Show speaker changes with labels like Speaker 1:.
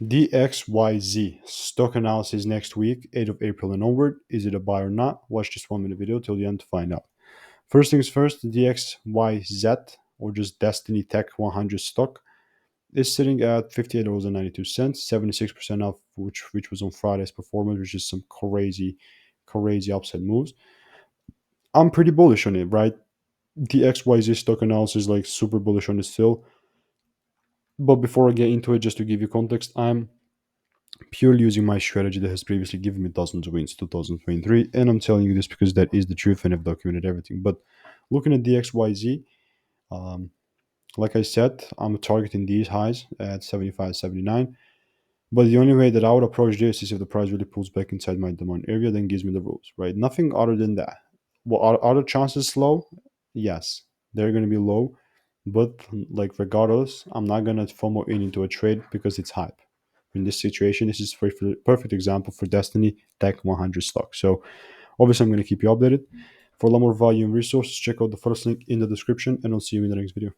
Speaker 1: DXYZ stock analysis next week, 8th of April and onward. Is it a buy or not? Watch this 1 minute video till the end to find out. First things first, the DXYZ, or just Destiny Tech 100 stock, is sitting at $58.92, 76% off, which was on Friday's performance, which is some crazy upside moves. I'm pretty bullish on it, right? The XYZ stock analysis, like super bullish on it still. But before I get into it, just to give you context, I'm purely using my strategy that has previously given me dozens of wins 2023, and I'm telling you this because that is the truth and I've documented everything. But looking at the XYZ, um, like I said, I'm targeting these highs at 75, 79. But the only way that I would approach this is if the price really pulls back inside my demand area, then gives me the rules, right? Nothing other than that. Well, are the chances low? Yes, they're going to be low. But like regardless, I'm not going to FOMO into a trade because it's hype. In this situation, this is a perfect example for Destiny Tech 100 stock. So obviously, I'm going to keep you updated. For a lot more value and resources, check out the first link in the description, and I'll see you in the next video.